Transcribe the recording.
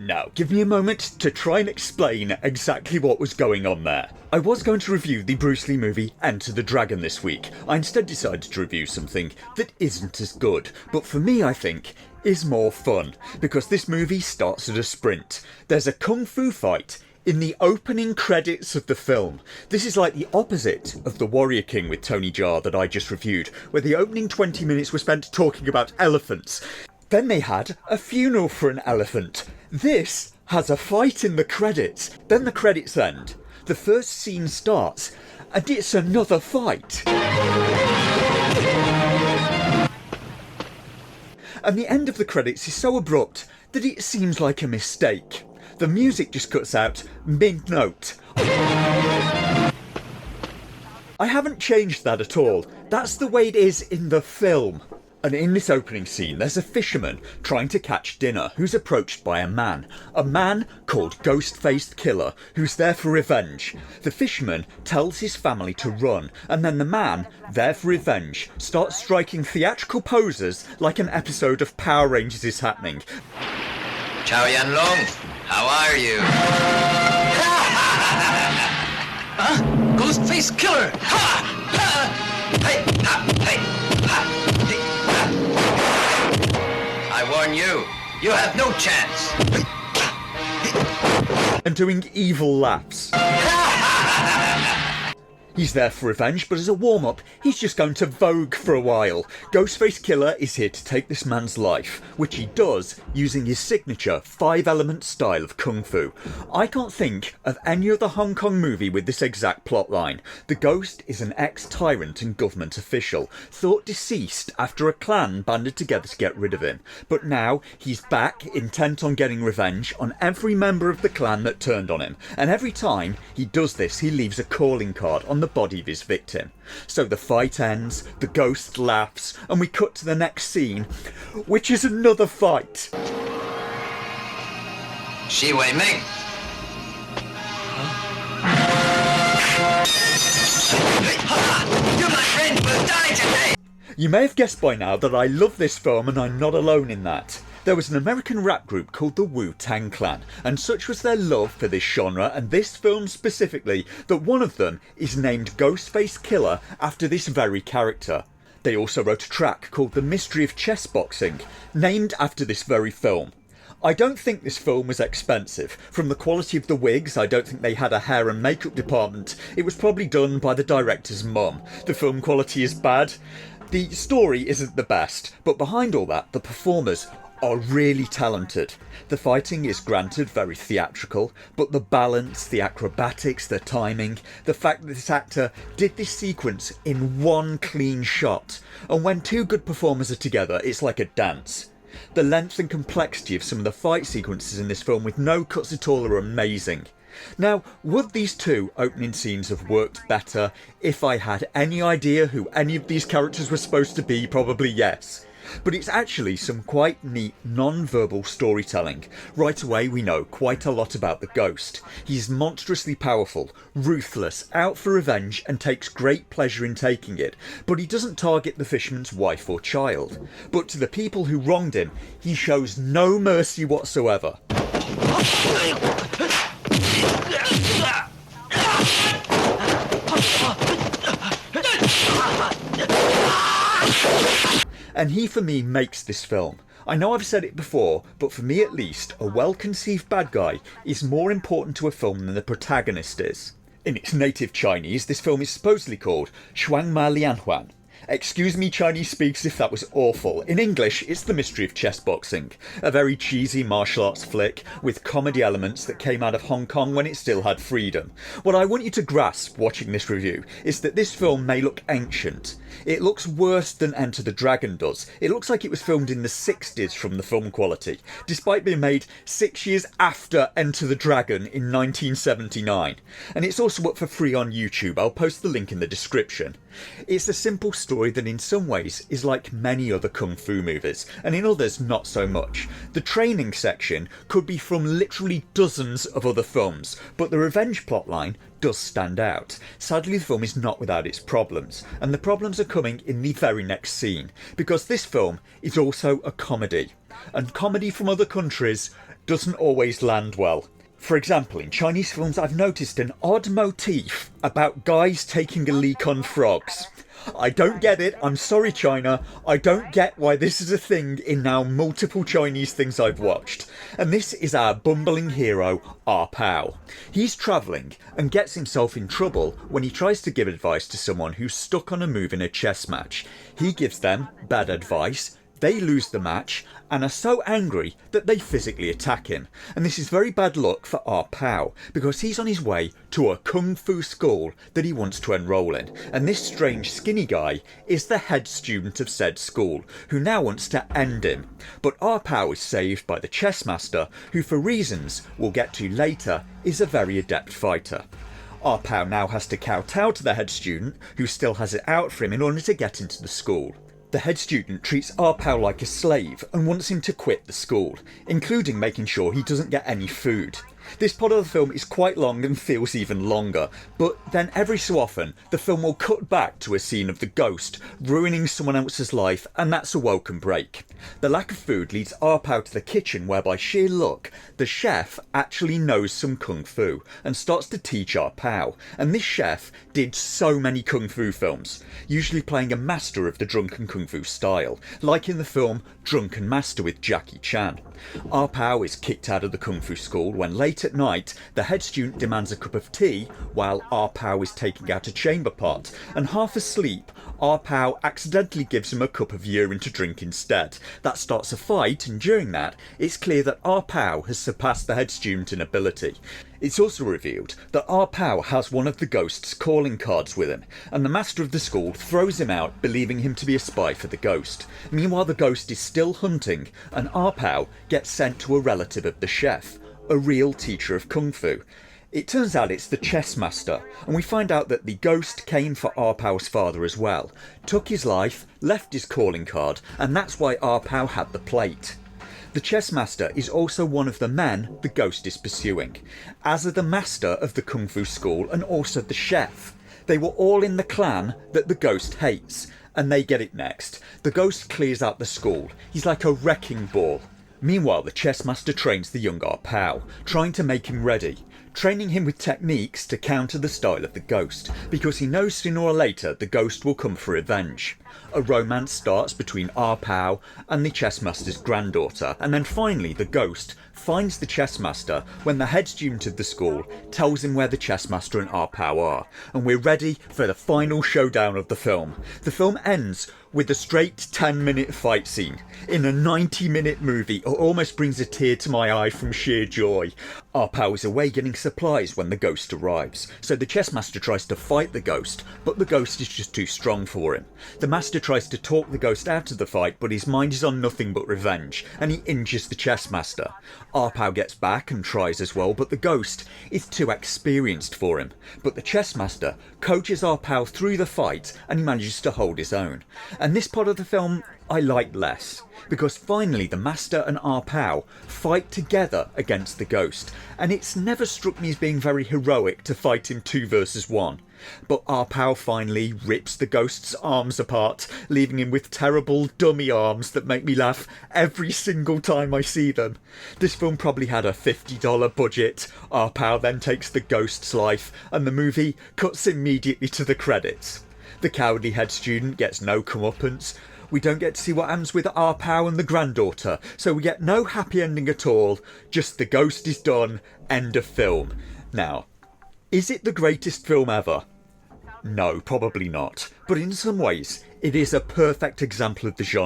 Now, give me a moment to try and explain exactly what was going on there. I was going to review the Bruce Lee movie Enter the Dragon this week. I instead decided to review something that isn't as good, but for me I think is more fun, because this movie starts at a sprint. There's a kung fu fight in the opening credits of the film. This is like the opposite of The Warrior King with Tony Jaa that I just reviewed, where the opening 20 minutes were spent talking about elephants. Then they had a funeral for an elephant. This has a fight in the credits. Then the credits end. The first scene starts, and it's another fight. And the end of the credits is so abrupt that it seems like a mistake. The music just cuts out mid-note. I haven't changed that at all. That's the way it is in the film. And in this opening scene, there's a fisherman trying to catch dinner who's approached by a man called Ghostface Killer, who's there for revenge. The fisherman tells his family to run, and then the man, there for revenge, starts striking theatrical poses like an episode of Power Rangers is happening. Chow Yun Long, how are you? Huh? Ghostface Killer! Ha! Ha! Hey! Ha! Hey! Ha! I warn you, you have no chance. And doing evil laughs. He's there for revenge, but as a warm-up, he's just going to vogue for a while. Ghostface Killer is here to take this man's life, which he does using his signature 5-element style of kung fu. I can't think of any other Hong Kong movie with this exact plotline. The ghost is an ex-tyrant and government official, thought deceased after a clan banded together to get rid of him. But now, he's back, intent on getting revenge on every member of the clan that turned on him. And every time he does this, he leaves a calling card on the body of his victim. So the fight ends, the ghost laughs, and we cut to the next scene, which is another fight. Shi Wei Ming. You, my friend, will die today. You may have guessed by now that I love this film, and I'm not alone in that. There was an American rap group called the Wu-Tang Clan, and such was their love for this genre and this film specifically that one of them is named Ghostface Killer after this very character. They also wrote a track called The Mystery of Chess Boxing, named after this very film. I don't think this film was expensive. From the quality of the wigs, I don't think they had a hair and makeup department. It was probably done by the director's mum. The film quality is bad. The story isn't the best, but behind all that, the performers are really talented. The fighting is granted very theatrical, but the balance, the acrobatics, the timing, the fact that this actor did this sequence in one clean shot, and when two good performers are together, it's like a dance. The length and complexity of some of the fight sequences in this film with no cuts at all are amazing. Now, would these two opening scenes have worked better if I had any idea who any of these characters were supposed to be? Probably yes. But it's actually some quite neat non-verbal storytelling. Right away we know quite a lot about the ghost. He's monstrously powerful, ruthless, out for revenge and takes great pleasure in taking it. But he doesn't target the fisherman's wife or child. But to the people who wronged him, he shows no mercy whatsoever. And he, for me, makes this film. I know I've said it before, but for me at least, a well-conceived bad guy is more important to a film than the protagonist is. In its native Chinese, this film is supposedly called Shuang Ma Lian Huan. Excuse me Chinese speakers if that was awful. In English, it's The Mystery of Chess Boxing, a very cheesy martial arts flick with comedy elements that came out of Hong Kong when it still had freedom. What I want you to grasp watching this review is that this film may look ancient. It looks worse than Enter the Dragon does. It looks like it was filmed in the 60s from the film quality, despite being made 6 years after Enter the Dragon in 1979. And it's also up for free on YouTube. I'll post the link in the description. It's a simple story that in some ways is like many other kung fu movies, and in others not so much. The training section could be from literally dozens of other films, but the revenge plotline does stand out. Sadly, the film is not without its problems, and the problems are coming in the very next scene, because this film is also a comedy, and comedy from other countries doesn't always land well. For example, in Chinese films I've noticed an odd motif about guys taking a leak on frogs. I don't get it, I'm sorry China, I don't get why this is a thing in now multiple Chinese things I've watched. And this is our bumbling hero, Ah Pow. He's travelling and gets himself in trouble when he tries to give advice to someone who's stuck on a move in a chess match. He gives them bad advice, they lose the match and are so angry that they physically attack him. And this is very bad luck for Ah Pow, because he's on his way to a kung fu school that he wants to enrol in. And this strange skinny guy is the head student of said school, who now wants to end him. But Ah Pow is saved by the chess master, who for reasons we'll get to later is a very adept fighter. Ah Pow now has to kowtow to the head student, who still has it out for him in order to get into the school. The head student treats Ah Pow like a slave and wants him to quit the school, including making sure he doesn't get any food. This part of the film is quite long and feels even longer, but then every so often the film will cut back to a scene of the ghost ruining someone else's life, and that's a welcome break. The lack of food leads Ah Pow to the kitchen, where by sheer luck the chef actually knows some kung fu and starts to teach Ah Pow. And this chef did so many kung fu films, usually playing a master of the drunken kung fu style, like in the film Drunken Master with Jackie Chan. Ah Pow is kicked out of the kung fu school when late at night the head student demands a cup of tea while Ah Pow is taking out a chamber pot, and half asleep Ah Pow accidentally gives him a cup of urine to drink instead. That starts a fight, and during that it's clear that Ah Pow has surpassed the head student in ability. It's also revealed that Ah Pow has one of the ghost's calling cards with him, and the master of the school throws him out, believing him to be a spy for the ghost. Meanwhile, the ghost is still hunting, and Ah Pow gets sent to a relative of the chef, a real teacher of kung fu. It turns out it's the chess master, and we find out that the ghost came for Ah Pow's father as well, took his life, left his calling card, and that's why Ah Pow had the plate. The chess master is also one of the men the ghost is pursuing, as are the master of the kung fu school and also the chef. They were all in the clan that the ghost hates, and they get it next. The ghost clears out the school. He's like a wrecking ball. Meanwhile, the chess master trains the young Ah Pow, trying to make him ready, training him with techniques to counter the style of the ghost, because he knows sooner or later the ghost will come for revenge. A romance starts between Ah Pow and the chess master's granddaughter, and then finally the ghost finds the chess master when the head student of the school tells him where the chess master and Ah Pow are, and we're ready for the final showdown of the film. The film ends with a straight 10-minute fight scene in a 90-minute movie. It almost brings a tear to my eye from sheer joy. Ah Pow is away getting supplies when the ghost arrives, so the chess master tries to fight the ghost, but the ghost is just too strong for him. The master tries to talk the ghost out of the fight, but his mind is on nothing but revenge, and he injures the chess master. Ah Pow gets back and tries as well, but the ghost is too experienced for him. But the chess master coaches Ah Pow through the fight, and he manages to hold his own. And this part of the film I like less, because finally the master and Ah Pow fight together against the ghost, and it's never struck me as being very heroic to fight him 2 versus 1. But Ah Pow finally rips the ghost's arms apart, leaving him with terrible dummy arms that make me laugh every single time I see them. This film probably had a $50 budget. Ah Pow then takes the ghost's life, and the movie cuts immediately to the credits. The cowardly head student gets no comeuppance. We don't get to see what happens with Ah Pow and the granddaughter, so we get no happy ending at all, just the ghost is done, end of film. Now, is it the greatest film ever? No, probably not, but in some ways it is a perfect example of the genre.